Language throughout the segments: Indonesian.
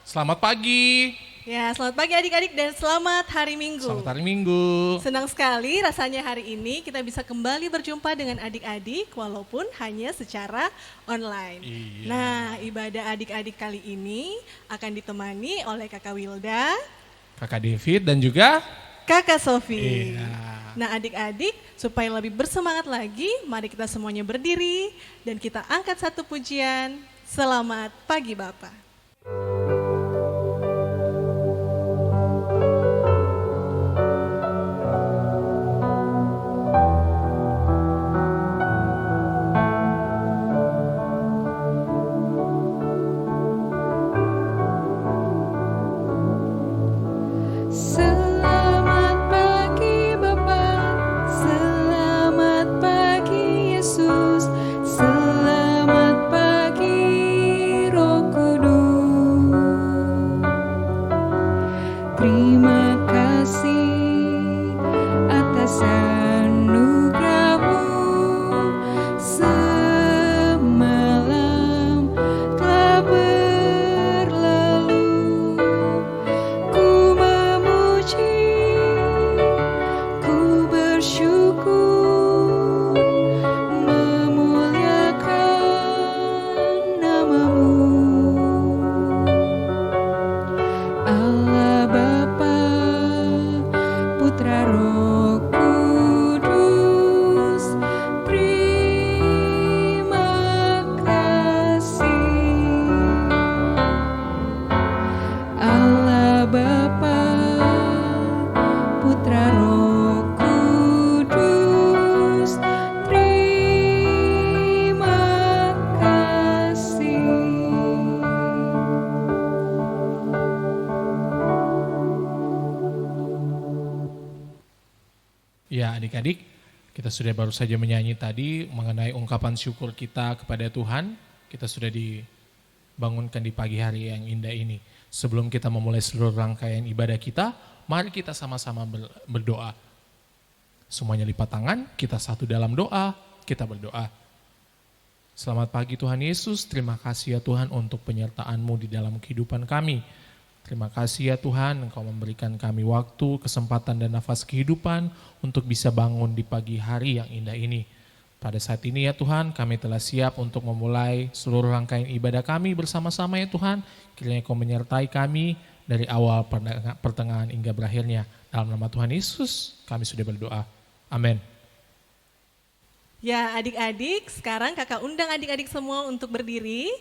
Selamat pagi. Ya, selamat pagi adik-adik dan selamat hari Minggu. Selamat hari Minggu. Senang sekali rasanya hari ini kita bisa kembali berjumpa dengan adik-adik walaupun hanya secara online. Iya. Nah, ibadah adik-adik kali ini akan ditemani oleh Kakak Wilda, Kakak David dan juga Kakak Sofi. Iya. Nah, adik-adik supaya lebih bersemangat lagi, mari kita semuanya berdiri dan kita angkat satu pujian. Selamat pagi Bapak. Selamat pagi Bapa, selamat pagi Yesus, selamat pagi Roh Kudus. Terima kasih atas anugerah-Mu, semalam telah berlalu. Ku memuji, ku bersyukur, memuliakan nama-Mu. Allah Bapa, Putra Roh Kudus, terima kasih. Allah Bapa, Putra Roh Kudus, terima kasih. Ya adik-adik, kita sudah baru saja menyanyi tadi mengenai ungkapan syukur kita kepada Tuhan. Kita sudah dibangunkan di pagi hari yang indah ini. Sebelum kita memulai seluruh rangkaian ibadah kita, mari kita sama-sama berdoa. Semuanya lipat tangan, kita satu dalam doa, kita berdoa. Selamat pagi Tuhan Yesus, terima kasih ya Tuhan untuk penyertaan-Mu di dalam kehidupan kami. Terima kasih ya Tuhan, Engkau memberikan kami waktu, kesempatan dan nafas kehidupan untuk bisa bangun di pagi hari yang indah ini. Pada saat ini ya Tuhan, kami telah siap untuk memulai seluruh rangkaian ibadah kami bersama-sama ya Tuhan. Kiranya Engkau menyertai kami dari awal pertengahan hingga berakhirnya. Dalam nama Tuhan Yesus, kami sudah berdoa. Amin. Ya adik-adik, sekarang kakak undang adik-adik semua untuk berdiri.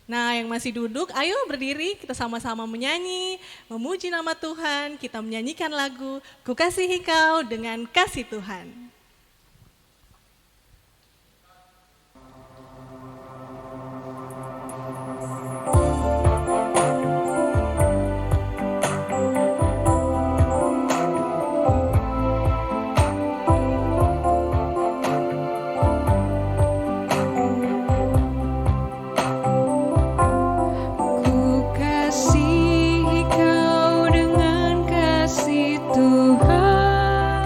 Nah yang masih duduk, ayo berdiri, kita sama-sama menyanyi, memuji nama Tuhan, kita menyanyikan lagu, Ku Kasihi Kau dengan Kasih Tuhan. Ku kasihi Kau dengan kasih Tuhan.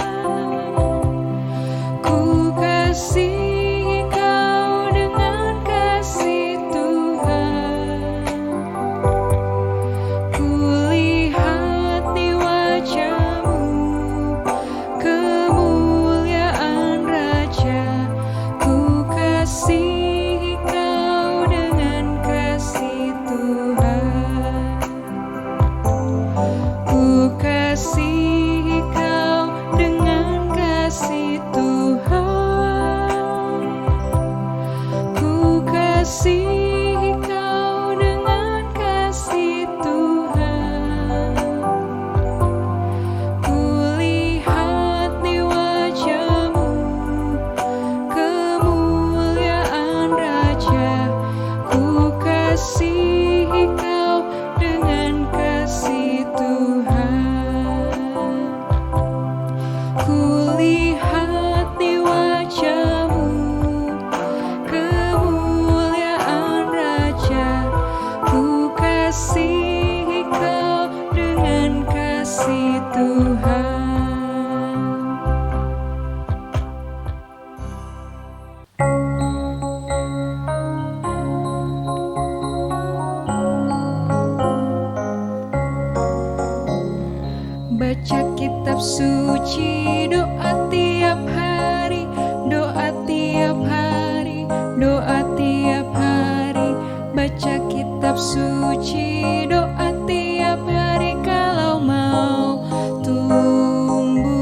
kitab suci, doa tiap hari, doa tiap hari, doa tiap hari. Baca kitab suci, doa tiap hari kalau mau tumbuh,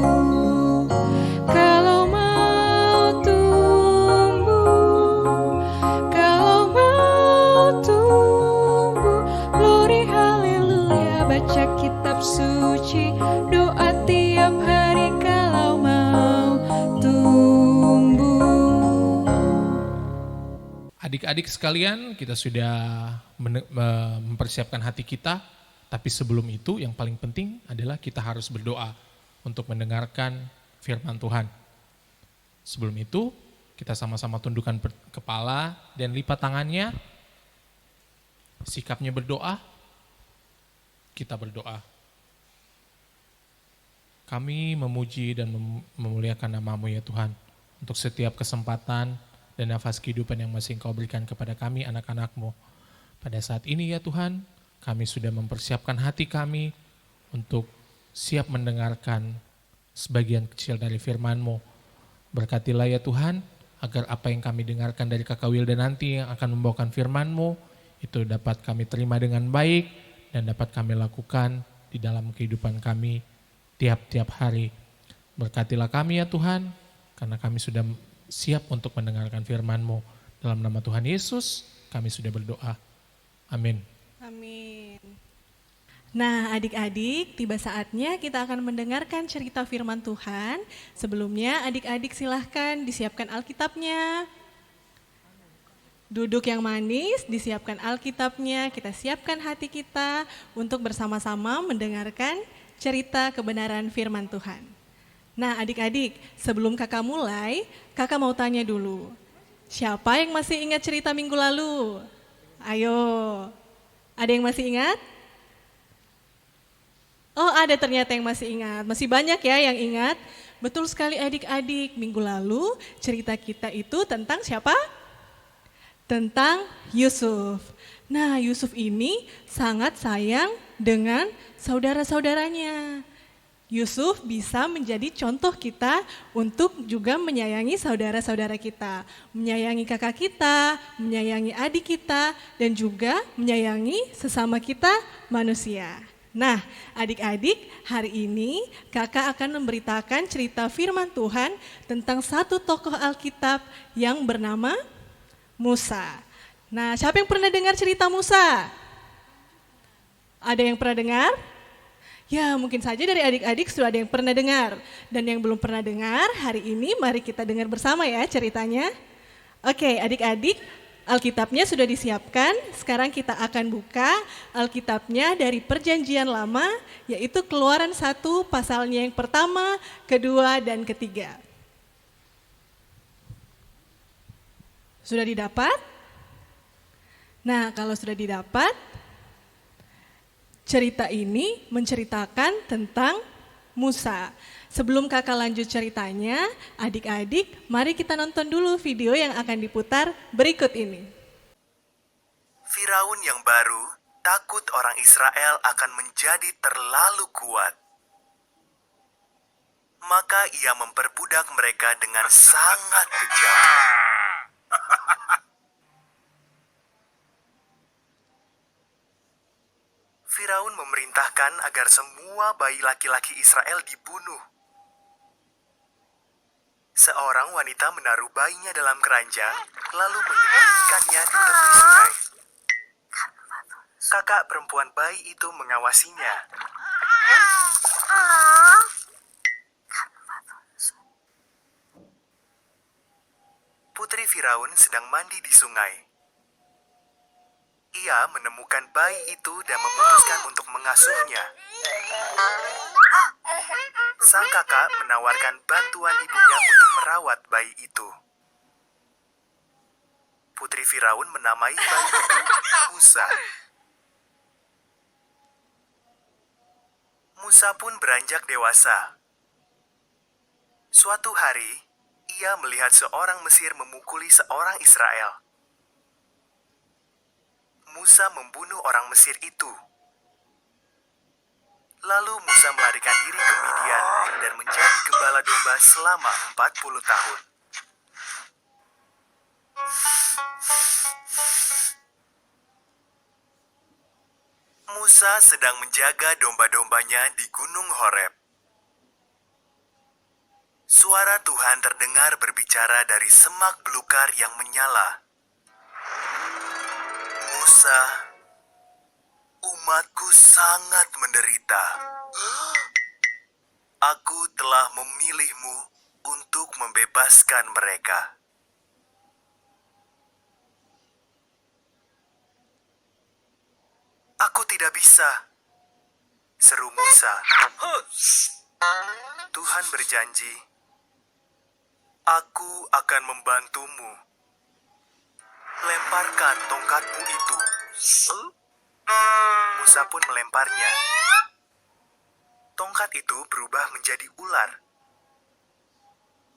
kalau mau tumbuh, kalau mau tumbuh. Glory haleluya. Baca kitab suci, doa tiap hari kalau mau tumbuh. Adik-adik sekalian, kita sudah mempersiapkan hati kita, tapi sebelum itu yang paling penting adalah kita harus berdoa untuk mendengarkan firman Tuhan. Sebelum itu, kita sama-sama tundukkan kepala dan lipat tangannya. Sikapnya berdoa, kita berdoa. Kami memuji dan memuliakan nama-Mu ya Tuhan, untuk setiap kesempatan dan nafas kehidupan yang masih Engkau berikan kepada kami anak-anak-Mu. Pada saat ini ya Tuhan, kami sudah mempersiapkan hati kami untuk siap mendengarkan sebagian kecil dari firman-Mu. Berkatilah ya Tuhan, agar apa yang kami dengarkan dari Kakak Wilda nanti yang akan membawakan firman-Mu, itu dapat kami terima dengan baik dan dapat kami lakukan di dalam kehidupan kami tiap-tiap hari. Berkatilah kami ya Tuhan, karena kami sudah siap untuk mendengarkan firman-Mu. Dalam nama Tuhan Yesus, kami sudah berdoa. Amin. Amin. Nah, adik-adik, tiba saatnya kita akan mendengarkan cerita firman Tuhan. Sebelumnya, adik-adik silahkan disiapkan Alkitabnya. Duduk yang manis, disiapkan Alkitabnya, kita siapkan hati kita untuk bersama-sama mendengarkan cerita kebenaran firman Tuhan. Nah, adik-adik, sebelum kakak mulai, kakak mau tanya dulu. Siapa yang masih ingat cerita minggu lalu? Ayo, ada yang masih ingat? Oh, ada ternyata yang masih ingat. Masih banyak ya yang ingat. Betul sekali adik-adik, minggu lalu cerita kita itu tentang siapa? Tentang Yusuf. Nah, Yusuf ini sangat sayang dengan saudara-saudaranya. Yusuf bisa menjadi contoh kita untuk juga menyayangi saudara-saudara kita, menyayangi kakak kita, menyayangi adik kita, dan juga menyayangi sesama kita manusia. Nah, adik-adik, hari ini kakak akan memberitakan cerita firman Tuhan tentang satu tokoh Alkitab yang bernama Musa. Nah, siapa yang pernah dengar cerita Musa? Ada yang pernah dengar? Ya, mungkin saja dari adik-adik sudah ada yang pernah dengar. Dan yang belum pernah dengar, hari ini mari kita dengar bersama ya ceritanya. Oke, adik-adik, Alkitabnya sudah disiapkan. Sekarang kita akan buka Alkitabnya dari Perjanjian Lama, yaitu Keluaran 1 pasalnya yang pertama, kedua, dan ketiga. Sudah didapat? Nah, kalau sudah didapat, cerita ini menceritakan tentang Musa. Sebelum kakak lanjut ceritanya, adik-adik mari kita nonton dulu video yang akan diputar berikut ini. Firaun yang baru takut orang Israel akan menjadi terlalu kuat. Maka ia memperbudak mereka dengan sangat kejam. Firaun memerintahkan agar semua bayi laki-laki Israel dibunuh. Seorang wanita menaruh bayinya dalam keranjang, lalu menyembunyikannya di tepi sungai. Kakak perempuan bayi itu mengawasinya. Putri Firaun sedang mandi di sungai. Ia menemukan bayi itu dan memutuskan untuk mengasuhnya. Sang kakak menawarkan bantuan ibunya untuk merawat bayi itu. Putri Firaun menamai bayi itu Musa. Musa pun beranjak dewasa. Suatu hari, ia melihat seorang Mesir memukuli seorang Israel. Musa membunuh orang Mesir itu. Lalu Musa melarikan diri ke Midian dan menjadi gembala domba selama 40 tahun. Musa sedang menjaga domba-dombanya di Gunung Horeb. Suara Tuhan terdengar berbicara dari semak belukar yang menyala. Musa, umatku sangat menderita. Aku telah memilihmu untuk membebaskan mereka. Aku tidak bisa, seru Musa. Tuhan berjanji, aku akan membantumu. Lemparkan tongkatmu itu. Musa pun melemparnya. Tongkat itu berubah menjadi ular.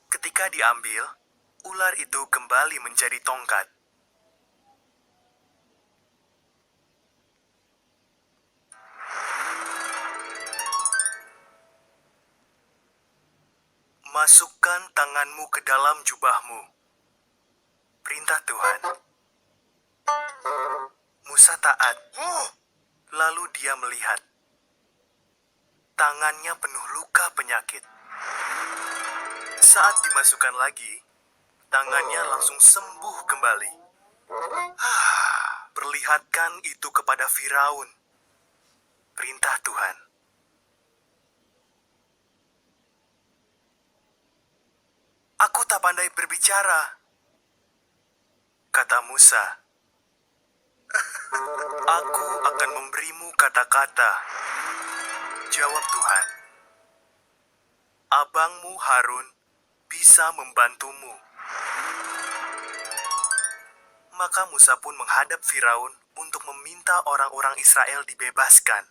Ketika diambil, ular itu kembali menjadi tongkat. Masukkan tanganmu ke dalam jubahmu. Perintah Tuhan. Musa taat. Lalu dia melihat. Tangannya penuh luka penyakit. Saat dimasukkan lagi, tangannya langsung sembuh kembali. Perlihatkan itu kepada Firaun. Perintah Tuhan. Aku tak pandai berbicara, kata Musa. Aku akan memberimu kata-kata, jawab Tuhan. Abangmu Harun bisa membantumu. Maka Musa pun menghadap Firaun untuk meminta orang-orang Israel dibebaskan.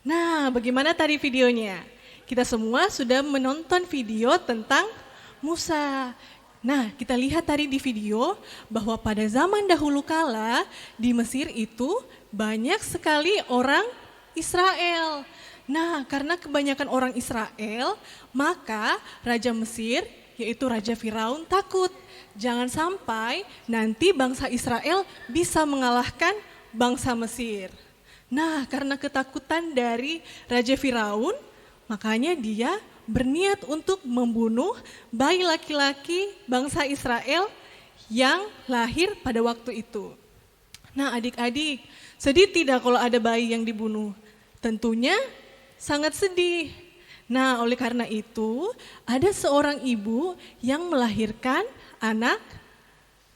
Nah, bagaimana tadi videonya? Kita semua sudah menonton video tentang Musa. Nah, kita lihat tadi di video bahwa pada zaman dahulu kala di Mesir itu banyak sekali orang Israel. Nah, karena kebanyakan orang Israel, maka Raja Mesir, yaitu Raja Firaun, takut. Jangan sampai nanti bangsa Israel bisa mengalahkan bangsa Mesir. Nah, karena ketakutan dari Raja Firaun, makanya dia berniat untuk membunuh bayi laki-laki bangsa Israel yang lahir pada waktu itu. Nah, adik-adik, sedih tidak kalau ada bayi yang dibunuh? Tentunya sangat sedih. Nah, oleh karena itu, ada seorang ibu yang melahirkan anak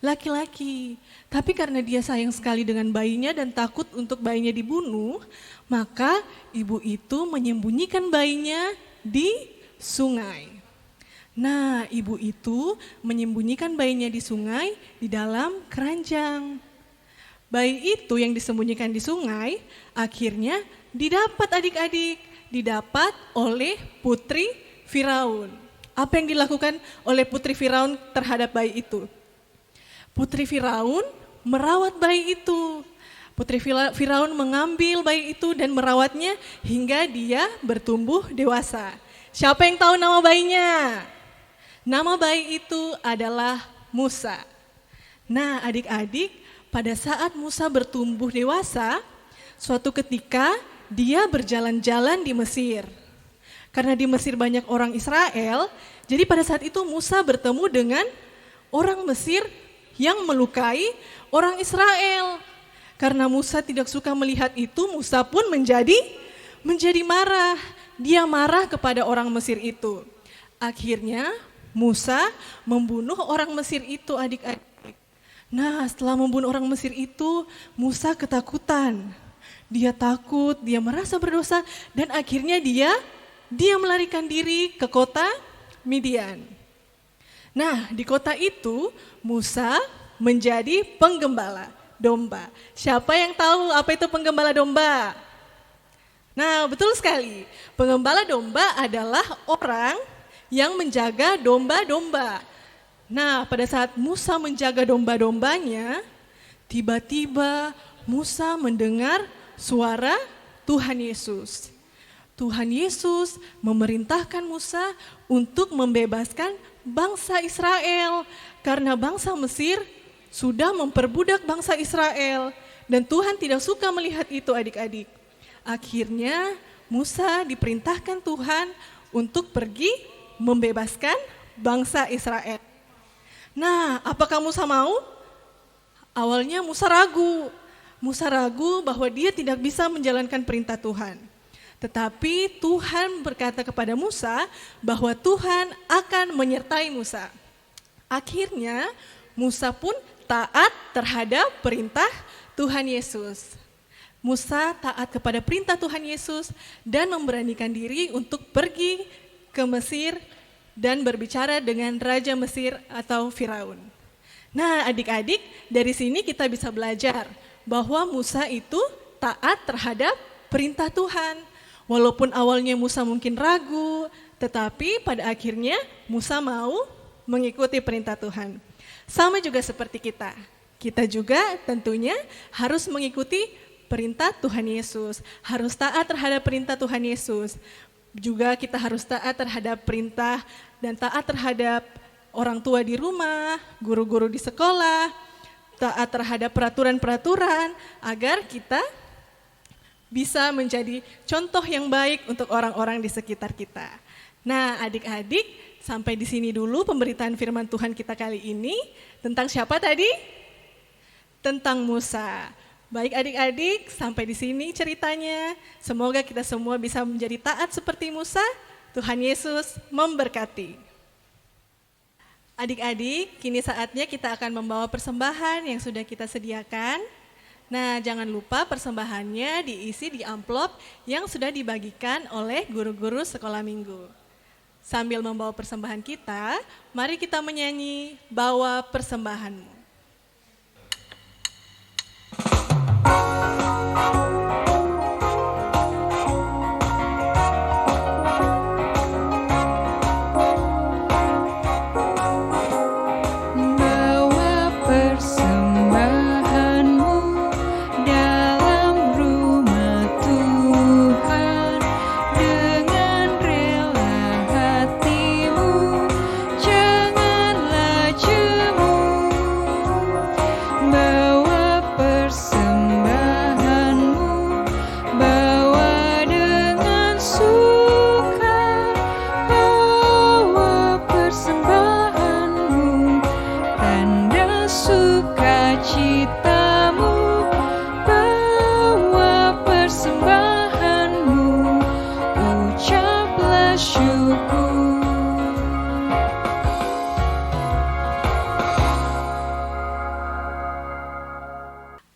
laki-laki. Tapi karena dia sayang sekali dengan bayinya dan takut untuk bayinya dibunuh, maka ibu itu menyembunyikan bayinya di sungai. Nah, ibu itu menyembunyikan bayinya di sungai di dalam keranjang. Bayi itu yang disembunyikan di sungai akhirnya didapat adik-adik, didapat oleh putri Firaun. Apa yang dilakukan oleh putri Firaun terhadap bayi itu? Putri Firaun merawat bayi itu. Putri Firaun mengambil bayi itu dan merawatnya hingga dia bertumbuh dewasa. Siapa yang tahu nama bayinya? Nama bayi itu adalah Musa. Nah, adik-adik, pada saat Musa bertumbuh dewasa, suatu ketika dia berjalan-jalan di Mesir. Karena di Mesir banyak orang Israel, jadi pada saat itu Musa bertemu dengan orang Mesir yang melukai orang Israel. Karena Musa tidak suka melihat itu, Musa pun menjadi marah. Dia marah kepada orang Mesir itu. Akhirnya Musa membunuh orang Mesir itu, adik-adik. Nah, setelah membunuh orang Mesir itu, Musa ketakutan. Dia takut, dia merasa berdosa, dan akhirnya dia melarikan diri ke kota Midian. Nah, di kota itu Musa menjadi penggembala domba. Siapa yang tahu apa itu penggembala domba? Nah, betul sekali. Penggembala domba adalah orang yang menjaga domba-domba. Nah, pada saat Musa menjaga domba-dombanya, tiba-tiba Musa mendengar suara Tuhan Yesus. Tuhan Yesus memerintahkan Musa untuk membebaskan bangsa Israel karena bangsa Mesir sudah memperbudak bangsa Israel dan Tuhan tidak suka melihat itu adik-adik. Akhirnya Musa diperintahkan Tuhan untuk pergi membebaskan bangsa Israel. Nah, apakah Musa mau? Awalnya Musa ragu. Musa ragu bahwa dia tidak bisa menjalankan perintah Tuhan. Tetapi Tuhan berkata kepada Musa bahwa Tuhan akan menyertai Musa. Akhirnya Musa pun taat terhadap perintah Tuhan Yesus. Musa taat kepada perintah Tuhan Yesus dan memberanikan diri untuk pergi ke Mesir dan berbicara dengan Raja Mesir atau Firaun. Nah, adik-adik, dari sini kita bisa belajar bahwa Musa itu taat terhadap perintah Tuhan. Walaupun awalnya Musa mungkin ragu, tetapi pada akhirnya Musa mau mengikuti perintah Tuhan. Sama juga seperti kita. Kita juga tentunya harus mengikuti perintah Tuhan Yesus. Harus taat terhadap perintah Tuhan Yesus. Juga kita harus taat terhadap perintah dan taat terhadap orang tua di rumah, guru-guru di sekolah, taat terhadap peraturan-peraturan agar kita bisa menjadi contoh yang baik untuk orang-orang di sekitar kita. Nah, adik-adik, sampai di sini dulu pemberitaan firman Tuhan kita kali ini. Tentang siapa tadi? Tentang Musa. Baik adik-adik, sampai di sini ceritanya. Semoga kita semua bisa menjadi taat seperti Musa. Tuhan Yesus memberkati. Adik-adik, kini saatnya kita akan membawa persembahan yang sudah kita sediakan. Nah, jangan lupa persembahannya diisi di amplop yang sudah dibagikan oleh guru-guru sekolah minggu. Sambil membawa persembahan kita, mari kita menyanyi Bawa Persembahanmu.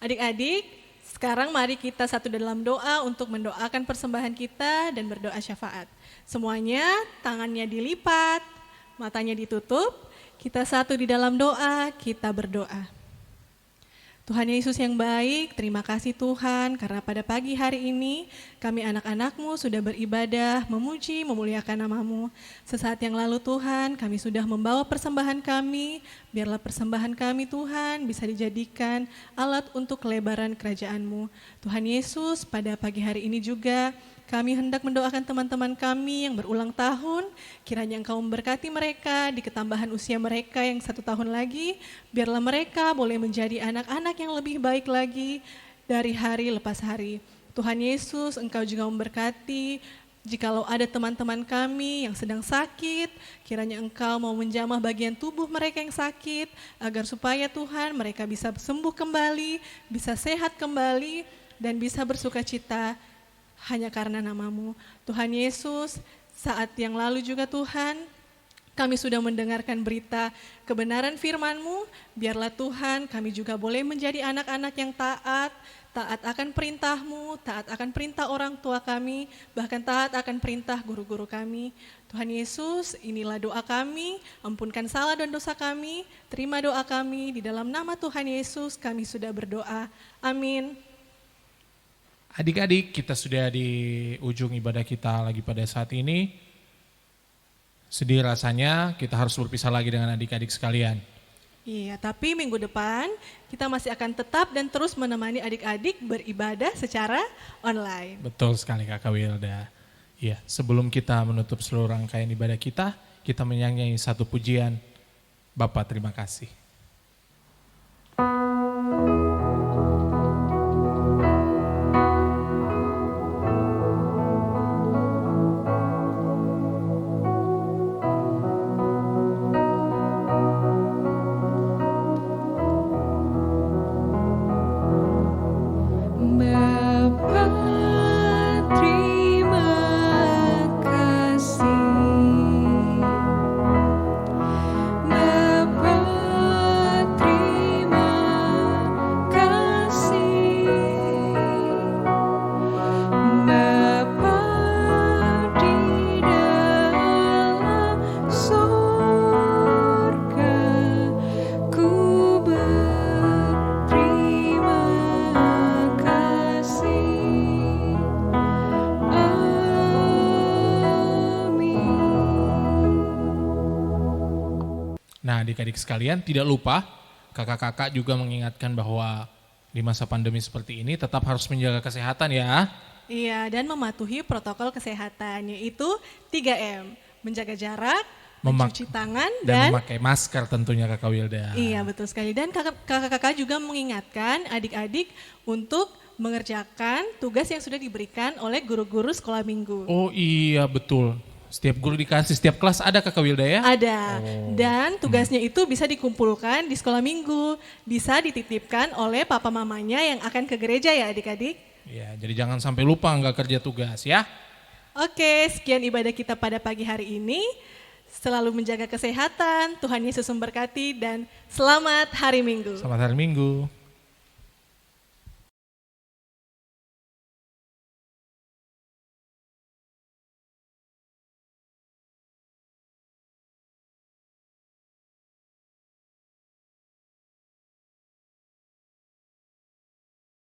Adik-adik, sekarang mari kita satu dalam doa untuk mendoakan persembahan kita dan berdoa syafaat. Semuanya tangannya dilipat, matanya ditutup, kita satu di dalam doa, kita berdoa. Tuhan Yesus yang baik, terima kasih Tuhan karena pada pagi hari ini kami anak-anak-Mu sudah beribadah, memuji, memuliakan nama-Mu. Sesaat yang lalu Tuhan kami sudah membawa persembahan kami, biarlah persembahan kami Tuhan bisa dijadikan alat untuk kelebaran kerajaan-Mu. Tuhan Yesus pada pagi hari ini juga kami hendak mendoakan teman-teman kami yang berulang tahun, kiranya Engkau memberkati mereka di ketambahan usia mereka yang 1 tahun lagi, biarlah mereka boleh menjadi anak-anak yang lebih baik lagi dari hari lepas hari. Tuhan Yesus, Engkau juga memberkati, jikalau ada teman-teman kami yang sedang sakit, kiranya Engkau mau menjamah bagian tubuh mereka yang sakit, agar supaya Tuhan mereka bisa sembuh kembali, bisa sehat kembali, dan bisa bersukacita hanya karena nama-Mu. Tuhan Yesus, saat yang lalu juga Tuhan, kami sudah mendengarkan berita kebenaran firman-Mu, biarlah Tuhan kami juga boleh menjadi anak-anak yang taat akan perintah-Mu, taat akan perintah orang tua kami, bahkan taat akan perintah guru-guru kami. Tuhan Yesus, inilah doa kami, ampunkan salah dan dosa kami, terima doa kami, di dalam nama Tuhan Yesus kami sudah berdoa. Amin. Adik-adik, kita sudah di ujung ibadah kita lagi pada saat ini. Sedih rasanya kita harus berpisah lagi dengan adik-adik sekalian. Iya, tapi minggu depan kita masih akan tetap dan terus menemani adik-adik beribadah secara online. Betul sekali Kakak Wilda. Iya, sebelum kita menutup seluruh rangkaian ibadah kita menyanyi satu pujian. Bapak terima kasih. Bapa, terima kasih. Bapa, terima kasih. Bapa di dalam surga, ku berterima kasih. Amin. Nah adik-adik sekalian tidak lupa kakak-kakak juga mengingatkan bahwa di masa pandemi seperti ini tetap harus menjaga kesehatan ya. Iya, dan mematuhi protokol kesehatan yaitu 3M, menjaga jarak, Memak- mencuci tangan, Dan dan memakai masker tentunya Kakak Wilda. iya betul sekali. Dan kakak-kakak juga mengingatkan adik-adik untuk mengerjakan tugas yang sudah diberikan oleh guru-guru sekolah minggu. Oh iya betul. Setiap guru dikasih, setiap kelas ada Kakak Wilda ya? Ada, dan tugasnya itu bisa dikumpulkan di sekolah minggu, bisa dititipkan oleh papa mamanya yang akan ke gereja ya adik-adik. Ya, jadi jangan sampai lupa nggak kerja tugas ya. Oke, sekian ibadah kita pada pagi hari ini. Selalu menjaga kesehatan, Tuhan Yesus memberkati dan selamat hari Minggu. Selamat hari Minggu.